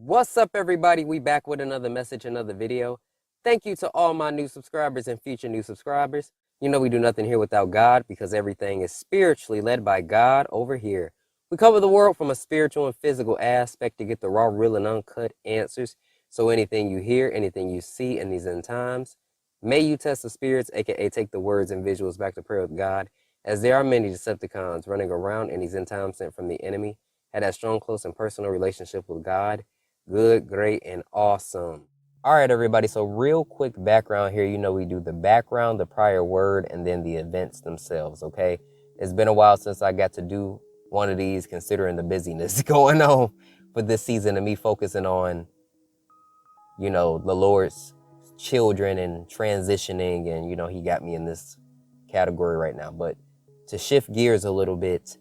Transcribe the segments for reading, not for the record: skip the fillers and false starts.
What's up, everybody? We back with another message, another video. Thank you to all my new subscribers and future new subscribers. You know we do nothing here without God because everything is spiritually led by God over here. We cover the world from a spiritual and physical aspect to get the raw, real, and uncut answers. So anything you hear, anything you see in these end times, may you test the spirits, aka take the words and visuals back to prayer with God, as there are many Decepticons running around in these end times sent from the enemy. Had that strong, close, and personal relationship with God. Good, great, and awesome. All right, everybody. So real quick background here. You know, we do the background, the prior word, and then the events themselves, okay? It's been a while since I got to do one of these, considering the busyness going on for this season and me focusing on, you know, the Lord's children and transitioning. And, you know, he got me in this category right now. But to shift gears a little bit,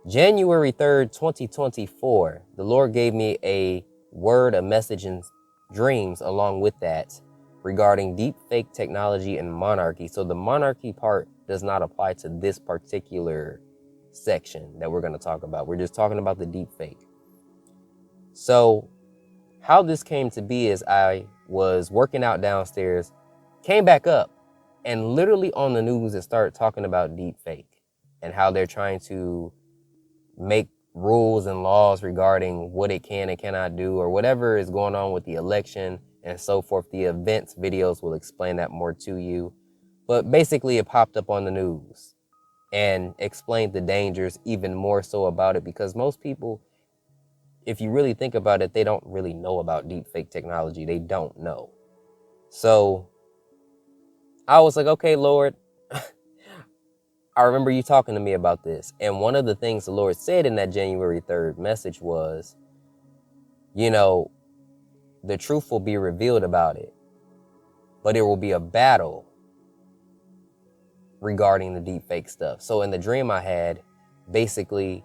January 3rd, 2024, the Lord gave me a word, a message, and dreams along with that regarding deep fake technology and monarchy. So the monarchy part does not apply to this particular section that we're going to talk about. We're just talking about the deep fake. So how this came to be is I was working out downstairs, came back up, and literally on the news it started talking about deep fake and how they're trying to make rules and laws regarding what it can and cannot do, or whatever is going on with the election and so forth. The events videos will explain that more to you. But basically it popped up on the news and explained the dangers even more so about it, because most people, if you really think about it, they don't really know about deep fake technology. They don't know. So I was like, okay, Lord, I remember you talking to me about this. And one of the things the Lord said in that January 3rd message was, you know, the truth will be revealed about it, but it will be a battle regarding the deep fake stuff. So in the dream I had, basically,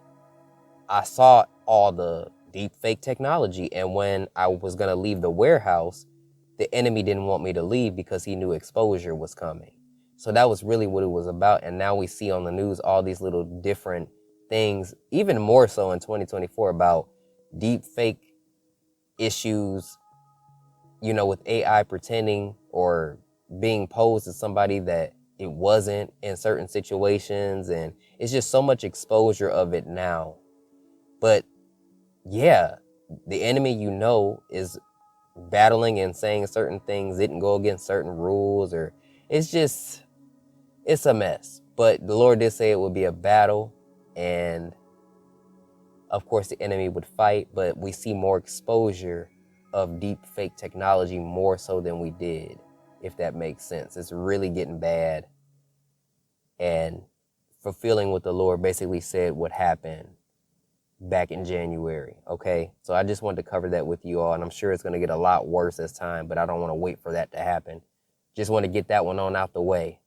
I saw all the deep fake technology. And when I was going to leave the warehouse, the enemy didn't want me to leave because he knew exposure was coming. So that was really what it was about. And now we see on the news all these little different things, even more so in 2024, about deep fake issues, you know, with AI pretending or being posed as somebody that it wasn't in certain situations. And it's just so much exposure of it now. But yeah, the enemy, you know, is battling and saying certain things didn't go against certain rules, or it's a mess. But the Lord did say it would be a battle, and of course the enemy would fight, but we see more exposure of deep fake technology more so than we did, if that makes sense. It's really getting bad, and fulfilling what the Lord basically said would happen back in January. Okay, so I just wanted to cover that with you all, and I'm sure it's going to get a lot worse as time, but I don't want to wait for that to happen. Just want to get that one on out the way.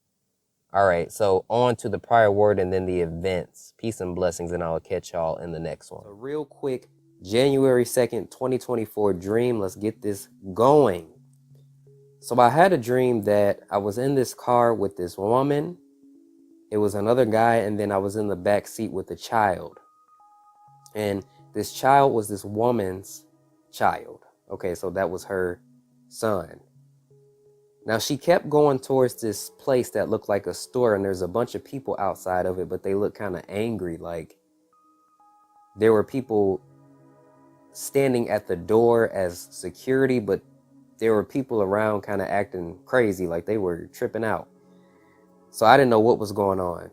All right, so on to the prior word and then the events. Peace and blessings, and I'll catch y'all in the next one. So real quick, January 2nd, 2024 dream. Let's get this going. So I had a dream that I was in this car with this woman. It was another guy, and then I was in the back seat with a child. And this child was this woman's child. Okay, so that was her son. Now, she kept going towards this place that looked like a store, and there's a bunch of people outside of it, but they look kind of angry. Like, there were people standing at the door as security, but there were people around kind of acting crazy, like they were tripping out. So I didn't know what was going on.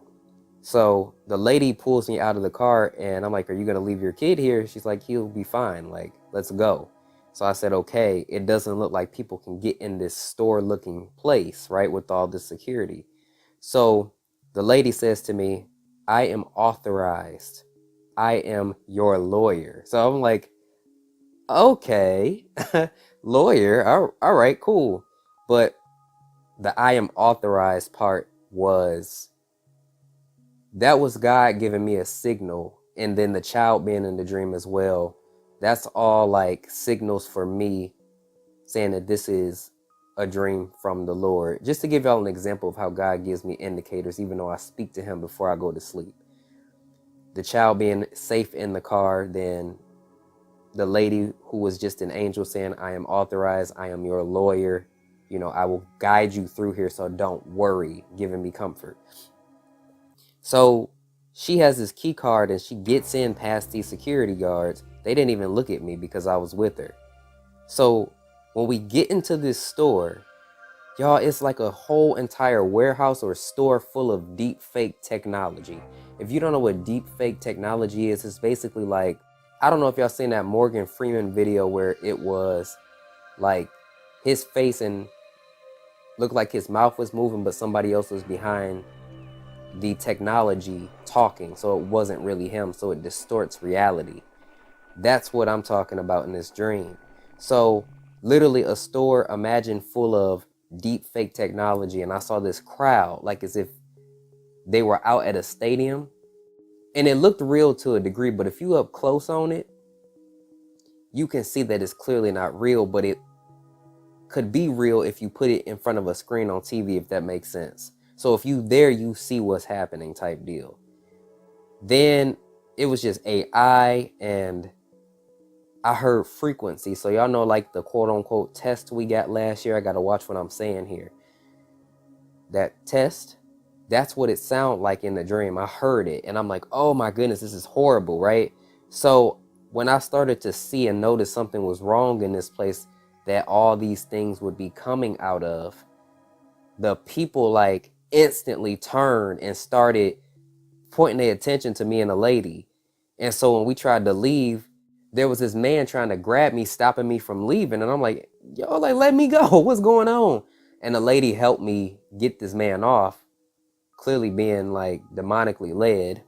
So the lady pulls me out of the car, and I'm like, are you going to leave your kid here? She's like, he'll be fine. Like, let's go. So I said, okay, it doesn't look like people can get in this store looking place, right, with all this security. So the lady says to me, I am authorized. I am your lawyer. So I'm like, okay, lawyer. All right, cool. But the I am authorized part that was God giving me a signal. And then the child being in the dream as well. That's all like signals for me saying that this is a dream from the Lord. Just to give y'all an example of how God gives me indicators, even though I speak to him before I go to sleep. The child being safe in the car, then the lady who was just an angel saying, I am authorized, I am your lawyer, you know, I will guide you through here, so don't worry, giving me comfort. So she has this key card and she gets in past these security guards. They didn't even look at me because I was with her. So when we get into this store, y'all, it's like a whole entire warehouse or store full of deep fake technology. If you don't know what deep fake technology is, it's basically like, I don't know if y'all seen that Morgan Freeman video where it was like his face and looked like his mouth was moving, but somebody else was behind the technology talking. So it wasn't really him. So it distorts reality. That's what I'm talking about in this dream. So literally a store, imagine, full of deep fake technology. And I saw this crowd like as if they were out at a stadium. And it looked real to a degree, but if you up close on it, you can see that it's clearly not real, but it could be real if you put it in front of a screen on TV, if that makes sense. So if you there, you see what's happening type deal. Then it was just AI and I heard frequency. So y'all know like the quote unquote test we got last year. I got to watch what I'm saying here. That test, that's what it sounded like in the dream. I heard it and I'm like, oh my goodness, this is horrible, right? So when I started to see and notice something was wrong in this place, that all these things would be coming out of, the people like instantly turned and started pointing their attention to me and a lady. And so when we tried to leave, there was this man trying to grab me, stopping me from leaving. And I'm like, yo, like, let me go. What's going on? And the lady helped me get this man off, clearly being like demonically led.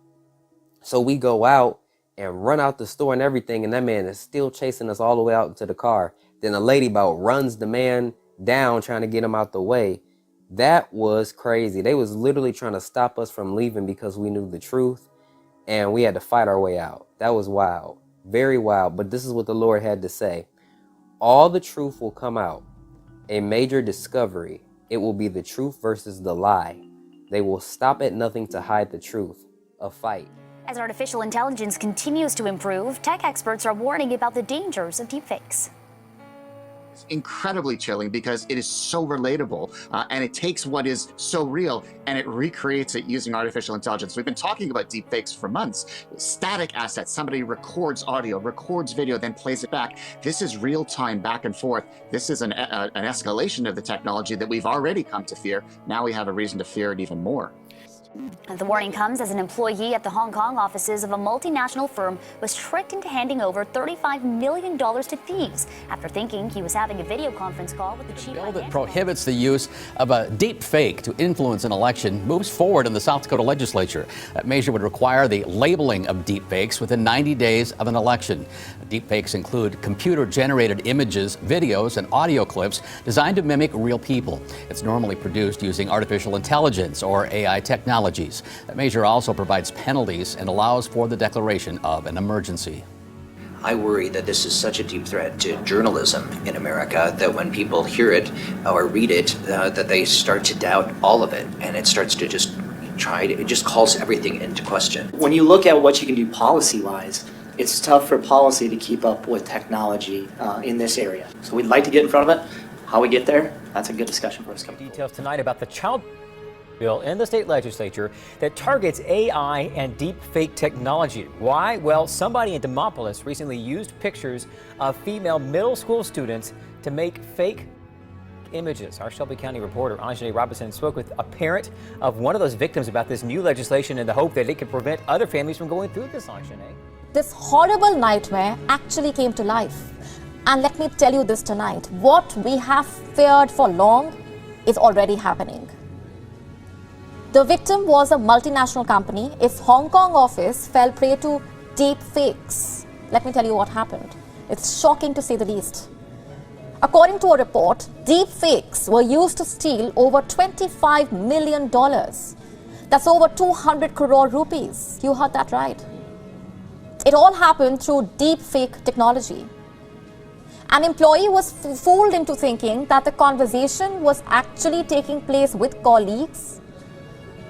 So we go out and run out the store and everything. And that man is still chasing us all the way out into the car. Then the lady about runs the man down, trying to get him out the way. That was crazy. They was literally trying to stop us from leaving because we knew the truth. And we had to fight our way out. That was wild. Very wild. But this is what the Lord had to say. All the truth will come out. A major discovery. It will be the truth versus the lie. They will stop at nothing to hide the truth. A fight. As artificial intelligence continues to improve, tech experts are warning about the dangers of deepfakes. It's incredibly chilling because it is so relatable and it takes what is so real and it recreates it using artificial intelligence. We've been talking about deepfakes for months. Static assets, somebody records audio, records video, then plays it back. This is real time back and forth. This is an escalation of the technology that we've already come to fear. Now we have a reason to fear it even more. And the warning comes as an employee at the Hong Kong offices of a multinational firm was tricked into handing over $35 million to thieves after thinking he was having a video conference call with the chief. A bill that prohibits the use of a deep fake to influence an election moves forward in the South Dakota legislature. That measure would require the labeling of deep fakes within 90 days of an election. Deep fakes include computer-generated images, videos, and audio clips designed to mimic real people. It's normally produced using artificial intelligence or AI technology. That measure also provides penalties and allows for the declaration of an emergency. I worry that this is such a deep threat to journalism in America that when people hear it or read it, that they start to doubt all of it, and it starts to it just calls everything into question. When you look at what you can do policy-wise, it's tough for policy to keep up with technology in this area. So we'd like to get in front of it. How we get there, that's a good discussion for us. Details tonight about the child bill in the state legislature that targets AI and deep fake technology. Why? Well, somebody in Demopolis recently used pictures of female middle school students to make fake images. Our Shelby County reporter Anjali Robinson spoke with a parent of one of those victims about this new legislation in the hope that it could prevent other families from going through this, Anjali. This horrible nightmare actually came to life. And let me tell you this tonight, what we have feared for long is already happening. The victim was a multinational company. Its Hong Kong office fell prey to deep fakes. Let me tell you what happened. It's shocking to say the least. According to a report, deep fakes were used to steal over $25 million. That's over 200 crore rupees. You heard that right. It all happened through deep fake technology. An employee was fooled into thinking that the conversation was actually taking place with colleagues,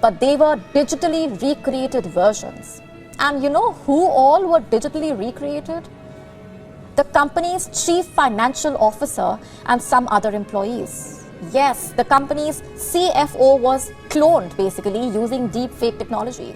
but they were digitally recreated versions. And you know who all were digitally recreated? the company's chief financial officer and some other employees. Yes, the company's CFO was cloned basically using deep fake technology.